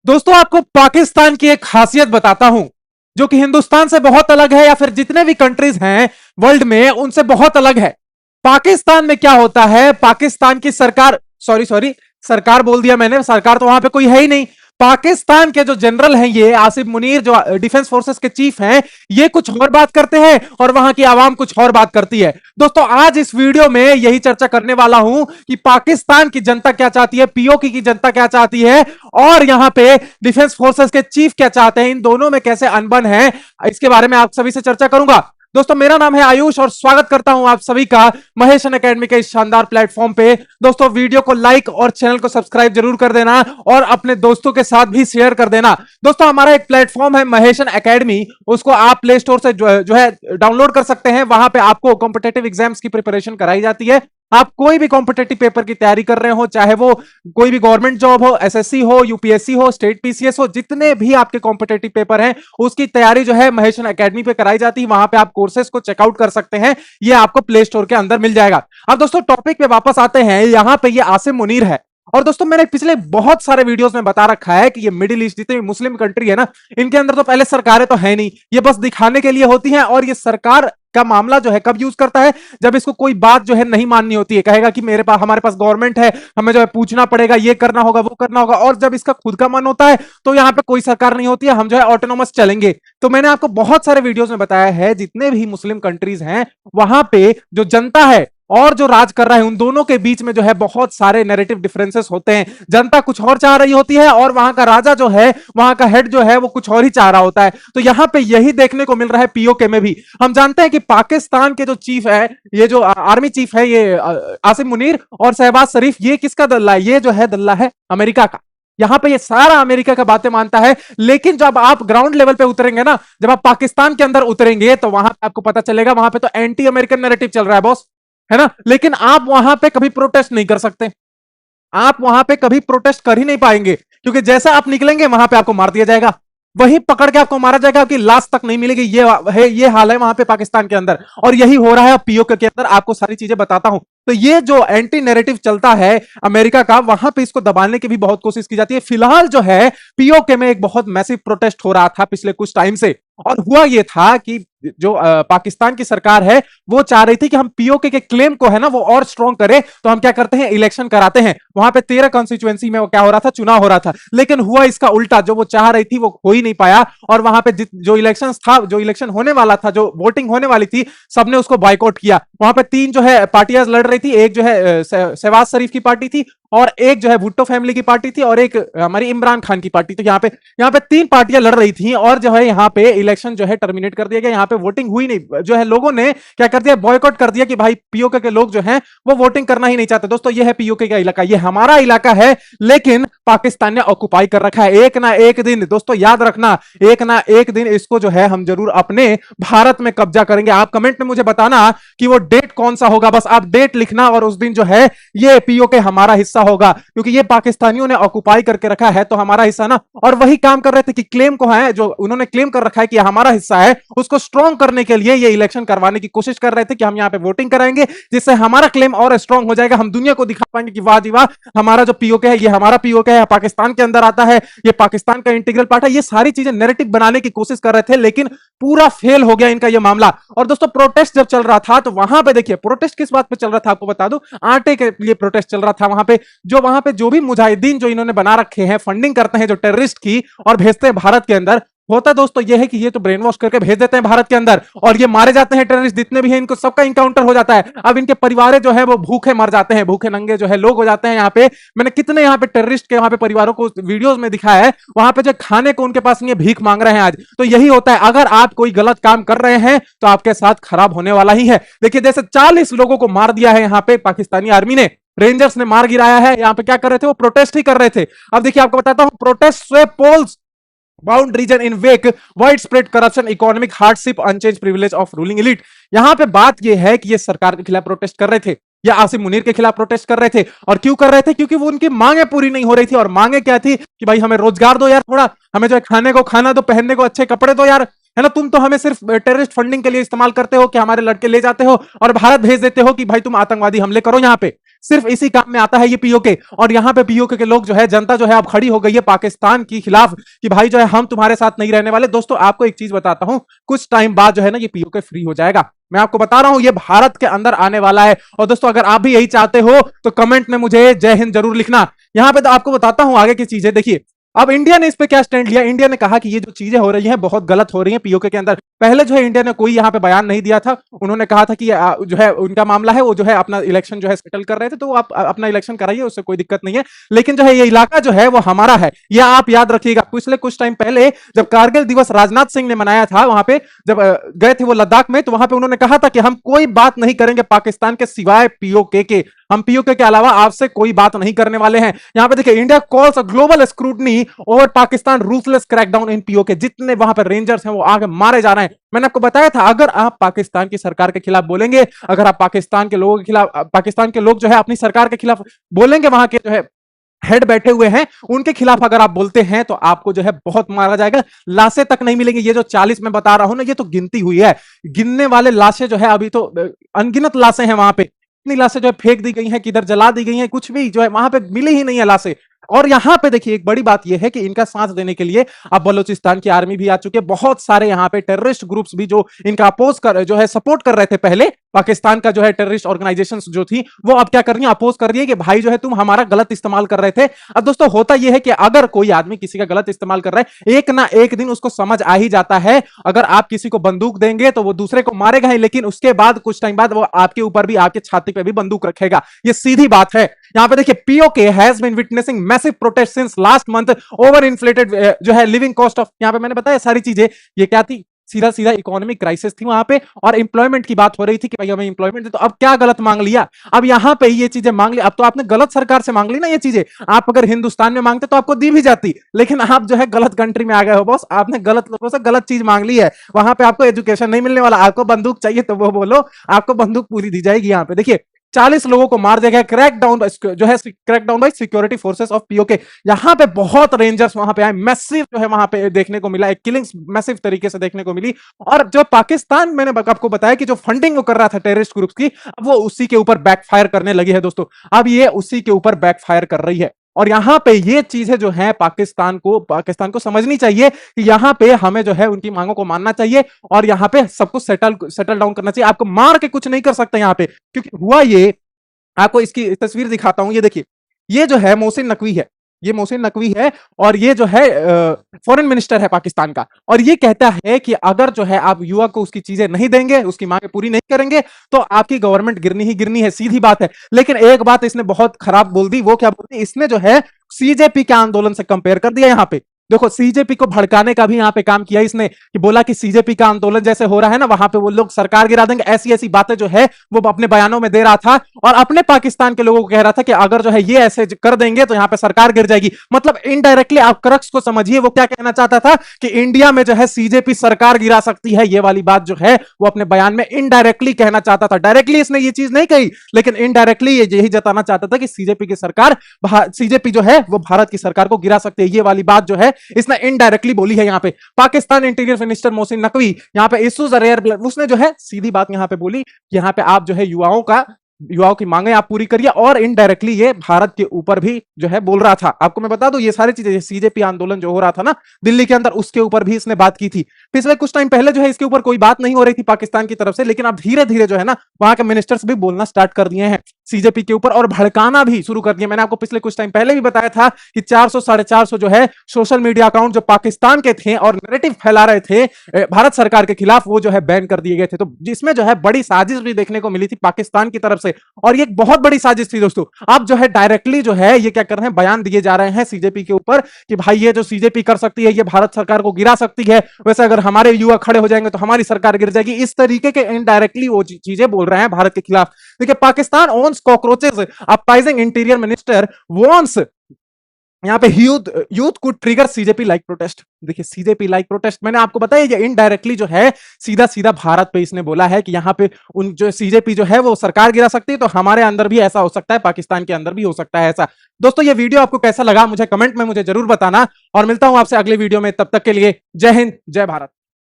दोस्तों आपको पाकिस्तान की एक खासियत बताता हूं जो कि हिंदुस्तान से बहुत अलग है या फिर जितने भी कंट्रीज हैं वर्ल्ड में उनसे बहुत अलग है। पाकिस्तान में क्या होता है, पाकिस्तान की सरकार, सॉरी सॉरी, सरकार बोल दिया मैंने, सरकार तो वहां पे कोई है ही नहीं। पाकिस्तान के जो जनरल हैं, ये आसिफ मुनीर जो डिफेंस फोर्सेस के चीफ हैं, ये कुछ और बात करते हैं और वहां की आवाम कुछ और बात करती है। दोस्तों आज इस वीडियो में यही चर्चा करने वाला हूं कि पाकिस्तान की जनता क्या चाहती है, पीओके की जनता क्या चाहती है और यहां पे डिफेंस फोर्सेस के चीफ क्या चाहते हैं, इन दोनों में कैसे अनबन है, इसके बारे में आप सभी से चर्चा करूंगा। दोस्तों मेरा नाम है आयुष और स्वागत करता हूं आप सभी का महेशन एकेडमी के इस शानदार प्लेटफॉर्म पे। दोस्तों वीडियो को लाइक और चैनल को सब्सक्राइब जरूर कर देना और अपने दोस्तों के साथ भी शेयर कर देना। दोस्तों हमारा एक प्लेटफॉर्म है महेशन एकेडमी, उसको आप प्ले स्टोर से जो है डाउनलोड कर सकते हैं। वहां पे आपको कॉम्पिटेटिव एग्जाम्स की प्रिपरेशन कराई जाती है। आप कोई भी कॉम्पिटेटिव पेपर की तैयारी कर रहे हो, चाहे वो कोई भी गवर्नमेंट जॉब हो, एसएससी हो, यूपीएससी हो, स्टेट पीसीएस हो, जितने भी आपके कॉम्पिटेटिव पेपर हैं उसकी तैयारी जो है महेशन एकेडमी पे कराई जाती है। वहां पे आप कोर्सेज को चेकआउट कर सकते हैं, ये आपको प्ले स्टोर के अंदर मिल जाएगा। अब दोस्तों टॉपिक पे वापस आते हैं। यहां पे ये आसिम मुनीर है और दोस्तों मैंने पिछले बहुत सारे वीडियोस में बता रखा है कि ये मिडिल ईस्ट जितने भी मुस्लिम कंट्री है ना, इनके अंदर तो पहले सरकारें तो है नहीं, ये बस दिखाने के लिए होती हैं। और ये सरकार का मामला जो है कब यूज करता है, जब इसको कोई बात जो है नहीं माननी होती है। कहेगा कि मेरे पास, हमारे पास गवर्नमेंट है, हमें जो है पूछना पड़ेगा, ये करना होगा, वो करना होगा। और जब इसका खुद का मन होता है तो यहाँ पे कोई सरकार नहीं होती है, हम जो है ऑटोनोमस चलेंगे। तो मैंने आपको बहुत सारे वीडियोस में बताया है, जितने भी मुस्लिम कंट्रीज हैं वहां पे जो जनता है और जो राज कर रहा है, उन दोनों के बीच में जो है बहुत सारे नैरेटिव डिफरेंसेस होते हैं। जनता कुछ और चाह रही होती है और वहां का राजा जो है, वहां का हेड जो है, वो कुछ और ही चाह रहा होता है। तो यहां पे यही देखने को मिल रहा है पीओके में भी। हम जानते हैं कि पाकिस्तान के जो चीफ है, ये जो आर्मी चीफ है, ये आसिम मुनीर और शहबाज शरीफ, ये किसका दल्ला है? ये जो है दल्ला है अमेरिका का। यहां पे ये सारा अमेरिका का बातें मानता है। लेकिन जब आप ग्राउंड लेवल पे उतरेंगे ना, जब आप पाकिस्तान के अंदर उतरेंगे, तो वहां पे आपको पता चलेगा वहां पे तो एंटी अमेरिकन नैरेटिव चल रहा है बॉस, है ना। लेकिन आप वहां पे कभी प्रोटेस्ट नहीं कर सकते, आप वहां पे कभी प्रोटेस्ट कर ही नहीं पाएंगे, क्योंकि जैसा आप निकलेंगे वहां पे आपको मार दिया जाएगा, वहीं पकड़ के आपको मारा जाएगा, आपकी लाश तक नहीं मिलेगी। ये हाल है वहां पे पाकिस्तान के अंदर, और यही हो रहा है पीओके के अंदर। आपको सारी चीजें बताता हूं। तो ये जो एंटी नैरेटिव चलता है अमेरिका का, वहां पे इसको दबाने की भी बहुत कोशिश की जाती है। फिलहाल जो है पीओके में एक बहुत मैसिव प्रोटेस्ट हो रहा था पिछले कुछ टाइम से, और हुआ ये था कि जो पाकिस्तान की सरकार है वो चाह रही थी कि हम पीओके के क्लेम को है ना वो और स्ट्रॉन्ग करें, तो हम क्या करते हैं, इलेक्शन कराते हैं। वहां पे 13 कॉन्स्टिट्यूएंसी में वो क्या हो रहा था, चुनाव हो रहा था। लेकिन हुआ इसका उल्टा, जो वो चाह रही थी वो हो ही नहीं पाया। और वहां पे जो इलेक्शन था, जो इलेक्शन होने वाला था, जो वोटिंग होने वाली थी, सबने उसको बॉयकॉट किया। वहां पे 3 जो है पार्टियां लड़ रही थी। एक जो है शहबाज शरीफ की पार्टी थी, और एक जो है भुट्टो फैमिली की पार्टी थी, और एक हमारी इमरान खान की पार्टी। तो यहाँ पे 3 पार्टियां लड़ रही थी, और जो है यहाँ पे इलेक्शन जो है टर्मिनेट कर दिया गया। यहाँ पे वोटिंग हुई नहीं, जो है लोगों ने क्या कर दिया, बॉयकॉट कर दिया कि भाई पीओके के लोग जो हैं वो वोटिंग करना ही नहीं चाहते। दोस्तों ये है पीओके का इलाका, ये हमारा इलाका है, लेकिन पाकिस्तान ने ऑक्युपाई कर रखा है। एक ना एक दिन दोस्तों याद रखना, एक ना एक दिन इसको जो है हम जरूर अपने भारत में कब्जा करेंगे। आप कमेंट में मुझे बताना कि वो डेट कौन सा होगा, बस आप डेट लिखना, और उस दिन जो है ये पीओके हमारा हिस्सा होगा, क्योंकि ये पाकिस्तानियों ने ऑक्युपाई करके रखा है, तो हमारा हिस्सा ना। और वही काम कर रहे थे कि क्लेम को है, जो उन्होंने क्लेम कर रखा है कि हमारा हिस्सा है, उसको स्ट्रॉन्ग करने के लिए ये इलेक्शन करवाने की कोशिश कर रहे थे कि हम यहाँ पे वोटिंग कराएंगे, जिससे हमारा क्लेम और स्ट्रॉन्ग हो जाएगा। हम दुनिया को दिखा पाएंगे कि वाह जी वाह, हमारा जो पीओके है ये हमारा पीओके है, पाकिस्तान के अंदर आता है, ये पाकिस्तान का इंटीग्रल पार्ट है। ये सारी चीजें नैरेटिव बनाने की कोशिश कर रहे थे, लेकिन पूरा फेल हो गया इनका ये मामला। और दोस्तों प्रोटेस्ट जब चल रहा था, तो वहां पे देखिए प्रोटेस्ट किस बात पे चल रहा था, आपको बता दूं, आटे के लिए प्रोटेस्ट चल रहा था। वहां पे जो भी मुजाहिदीन जो इन्होंने बना रखे हैं, फंडिंग करते हैं जो टेररिस्ट की, और भेजते हैं भारत के अंदर, होता दोस्तों ये है कि ये तो ब्रेन वॉश करके भेज देते हैं भारत के अंदर, और ये मारे जाते हैं टेररिस्ट जितने भी हैं, इनको सबका इनकाउंटर हो जाता है। अब इनके परिवार जो है वो भूखे मर जाते हैं, भूखे नंगे जो है लोग हो जाते हैं। यहाँ पे मैंने कितने यहाँ पे टेररिस्ट के वहां पे परिवारों को वीडियोस में दिखाया है, वहां पे जो खाने को उनके पास नहीं है, भीख मांग रहे हैं आज। तो यही होता है, अगर आप कोई गलत काम कर रहे हैं तो आपके साथ खराब होने वाला ही है। देखिए जैसे 40 लोगों को मार दिया है यहाँ पे पाकिस्तानी आर्मी ने, रेंजर्स ने मार गिराया है। यहाँ पे क्या कर रहे थे, वो प्रोटेस्ट ही कर रहे थे। अब देखिए आपको बताता हूं, protest swept polls bound region in wake widespread corruption economic hardship unchanged privilege of ruling elite. यहां पे बात यह है कि ये सरकार के खिलाफ प्रोटेस्ट कर रहे थे, या आसिम मुनीर के खिलाफ प्रोटेस्ट कर रहे थे। और क्यों कर रहे थे, क्योंकि वो उनकी मांगे पूरी नहीं हो रही थी। और मांगे क्या थी कि भाई हमें रोजगार दो यार, थोड़ा हमें जो है खाने को खाना दो, पहनने को अच्छे कपड़े दो यार, है ना। तुम तो हमें सिर्फ टेररिस्ट फंडिंग के लिए इस्तेमाल करते हो, कि हमारे लड़के ले जाते हो और भारत भेज देते हो कि भाई तुम आतंकवादी हमले करो यहाँ पे। सिर्फ इसी काम में आता है ये पीओके। और यहाँ पे पीओके के लोग जो है, जनता जो है अब खड़ी हो गई है पाकिस्तान के खिलाफ कि भाई जो है हम तुम्हारे साथ नहीं रहने वाले। दोस्तों आपको एक चीज बताता हूं, कुछ टाइम बाद जो है ना ये पीओके फ्री हो जाएगा। मैं आपको बता रहा हूं ये भारत के अंदर आने वाला है। और दोस्तों अगर आप भी यही चाहते हो तो कमेंट में मुझे जय हिंद जरूर लिखना। यहां पे तो आपको बताता हूं आगे की चीजें। देखिए अब इंडिया ने इस पे क्या स्टैंड लिया। इंडिया ने कहा कि ये जो चीजें हो रही हैं बहुत गलत हो रही हैं पीओके के अंदर। पहले जो है इंडिया ने कोई यहां पे बयान नहीं दिया था। उन्होंने कहा था कि जो है उनका मामला है, वो जो है अपना इलेक्शन जो है सेटल कर रहे थे, तो आप अपना इलेक्शन कराइए, उससे कोई दिक्कत नहीं है। लेकिन जो है ये इलाका जो है वो हमारा है, ये आप याद रखिएगा। पिछले कुछ टाइम पहले जब कारगिल दिवस राजनाथ सिंह ने मनाया था, वहां पे जब गए थे वो लद्दाख में, तो वहां पे उन्होंने कहा था कि हम कोई बात नहीं करेंगे पाकिस्तान के सिवाय पीओके के। हम पीओके के अलावा आपसे कोई बात नहीं करने वाले हैं। यहां पे देखिए India calls a global scrutiny over Pakistan ruthless crackdown in PoK. जितने वहां पर रेंजर्स हैं वो आगे मारे जा रहे हैं। मैंने आपको बताया था अगर आप पाकिस्तान की सरकार के खिलाफ बोलेंगे, अगर आप पाकिस्तान के लोगों के खिलाफ, पाकिस्तान के लोग जो है अपनी सरकार के खिलाफ बोलेंगे, वहां के जो है हेड बैठे हुए हैं उनके खिलाफ अगर आप बोलते हैं तो आपको जो है बहुत मारा जाएगा, लाशें तक नहीं मिलेंगी। ये जो 40 मैं बता रहा हूं ना, ये तो गिनती हुई है, गिनने वाले लाशें जो है अभी तो अनगिनत लाशें हैं वहां पे। इतनी लाशें जो है फेंक दी गई हैं, किधर जला दी गई हैं, कुछ भी जो है वहां पे मिली ही नहीं है लाशें। और यहां पे देखिए एक बड़ी बात यह है कि इनका साथ देने के लिए अब बलूचिस्तान की आर्मी भी आ चुकी है। बहुत सारे यहां पे टेररिस्ट ग्रुप्स भी जो इनका अपोज कर, जो है सपोर्ट कर रहे थे पहले, पाकिस्तान का जो है टेररिस्ट ऑर्गेनाइजेशन जो थी, वो अब क्या कर रही है, अपोज कर रही है कि भाई जो है तुम हमारा गलत इस्तेमाल कर रहे थे। अब दोस्तों होता यह है कि अगर कोई आदमी किसी का गलत इस्तेमाल कर रहा है, एक ना एक दिन उसको समझ आ ही जाता है। अगर आप किसी को बंदूक देंगे तो वो दूसरे को मारेगा ही, लेकिन उसके बाद कुछ टाइम बाद वो आपके ऊपर भी, आपके छाती पे भी बंदूक रखेगा। ये सीधी बात है। यहां पे देखिए PoK has been witnessing massive protest since last month over inflated जो है लिविंग कॉस्ट ऑफ, यहां पे मैंने बताया सारी चीजें। ये क्या थी, सीधा सीधा इकोनॉमिक क्राइसिस थी वहां पे, और एम्प्लॉयमेंट की बात हो रही थी कि भाई हमें एम्प्लॉयमेंट दे। तो अब क्या गलत मांग लिया, अब यहां पे ये चीजें मांग ली। अब तो आपने गलत सरकार से मांग ली ना ये चीजें। आप अगर हिंदुस्तान में मांगते तो आपको दी भी जाती, लेकिन आप जो है गलत कंट्री में आ गए हो बॉस। आपने गलत लोगों से गलत चीज मांग ली है। वहां पे आपको एजुकेशन नहीं मिलने वाला, आपको बंदूक चाहिए तो वो बोलो, आपको बंदूक पूरी दी जाएगी। यहां पे देखिए 40 लोगों को मार दिया गया, क्रैकडाउन जो है crackdown bye security forces of PoK. यहां पे बहुत रेंजर्स वहां पे आए, मैसिव जो है वहां पे देखने को मिला, एक किलिंग्स मैसिव तरीके से देखने को मिली। और जो पाकिस्तान, मैंने आपको बताया कि जो फंडिंग वो कर रहा था टेररिस्ट ग्रुप्स की, अब वो उसी के ऊपर बैकफायर करने लगी है दोस्तों। अब ये उसी के ऊपर बैकफायर कर रही है। और यहां पे ये चीजें जो है पाकिस्तान को समझनी चाहिए कि यहां पे हमें जो है उनकी मांगों को मानना चाहिए, और यहां पे सबको सेटल डाउन करना चाहिए। आपको मार के कुछ नहीं कर सकते यहां पे, क्योंकि हुआ ये, आपको इसकी तस्वीर दिखाता हूं। ये देखिए, ये जो है मोहसिन नकवी है, ये मोहसिन नकवी है, और ये जो है फॉरेन मिनिस्टर है पाकिस्तान का। और ये कहता है कि अगर जो है आप युवा को उसकी चीजें नहीं देंगे, उसकी मांगे पूरी नहीं करेंगे, तो आपकी गवर्नमेंट गिरनी ही गिरनी है, सीधी बात है। लेकिन एक बात इसने बहुत खराब बोल दी। वो क्या बोल दी, इसने जो है सीजेपी के आंदोलन से कंपेयर कर दिया। यहां पे देखो सीजेपी को भड़काने का भी यहां पे काम किया इसने, कि बोला कि सीजेपी का आंदोलन जैसे हो रहा है ना, वहां पे वो लोग सरकार गिरा देंगे। ऐसी ऐसी बातें जो है वो अपने बयानों में दे रहा था, और अपने पाकिस्तान के लोगों को कह रहा था कि अगर जो है ये ऐसे कर देंगे तो यहां पे सरकार गिर जाएगी। मतलब इनडायरेक्टली आप क्रक्स को समझिए, वो क्या कहना चाहता था कि इंडिया में जो है सीजेपी सरकार गिरा सकती है। ये वाली बात जो है वो अपने बयान में इनडायरेक्टली कहना चाहता था। डायरेक्टली इसने ये चीज नहीं कही, लेकिन इनडायरेक्टली यही जताना चाहता था कि सीजेपी की सरकार, सीजेपी जो है वो भारत की सरकार को गिरा सकती है। ये वाली बात जो है इसने इनडायरेक्टली बोली है। यहां पे पाकिस्तान इंटीरियर मिनिस्टर मोहसिन नकवी यहां पे इश्यूज रेयर ब्लड, उसने जो है सीधी बात यहां पे बोली कि यहां पे आप जो है युवाओं की मांगे आप पूरी करिए, और इनडायरेक्टली ये भारत के ऊपर भी जो है बोल रहा था। आपको मैं बता दूं ये सारी चीजें, सीजेपी आंदोलन जो हो रहा था ना दिल्ली के अंदर, उसके ऊपर भी इसने बात की थी। पिछले कुछ टाइम पहले जो है इसके ऊपर कोई बात नहीं हो रही थी पाकिस्तान की तरफ से, लेकिन अब धीरे धीरे जो है ना वहां के मिनिस्टर्स भी बोलना स्टार्ट कर दिए हैं सीजेपी के ऊपर, और भड़काना भी शुरू कर दिया। मैंने आपको पिछले कुछ टाइम पहले भी बताया था कि 400-450 जो है सोशल मीडिया अकाउंट जो पाकिस्तान के थे और नैरेटिव फैला रहे थे भारत सरकार के खिलाफ, वो जो है बैन कर दिए गए थे। तो जिसमें जो है बड़ी साजिश भी देखने को मिली थी पाकिस्तान की तरफ से, और ये बहुत बड़ी साजिश थी दोस्तों। अब जो है डायरेक्टली जो है ये क्या कर रहे हैं, बयान दिए जा रहे हैं सीजेपी के ऊपर कि भाई ये जो सीजेपी कर सकती है, ये भारत सरकार को गिरा सकती है, वैसे अगर हमारे युवा खड़े हो जाएंगे तो हमारी सरकार गिर जाएगी। इस तरीके के इनडायरेक्टली वो चीजें बोल रहे हैं भारत के खिलाफ। देखिए Pakistan owns cockroaches, uprising interior minister wants, यहां पे youth could trigger CJP like protest. देखिए सीजेपी लाइक प्रोटेस्ट, मैंने आपको बताया ये इनडायरेक्टली जो है सीधा सीधा भारत पे इसने बोला है कि यहां पे उन जो सीजेपी जो है वो सरकार गिरा सकती है, तो हमारे अंदर भी ऐसा हो सकता है, पाकिस्तान के अंदर भी हो सकता है ऐसा। दोस्तों ये वीडियो आपको कैसा लगा मुझे कमेंट में मुझे जरूर बताना, और मिलता हूं आपसे अगले वीडियो में। तब तक के लिए जय हिंद, जय भारत।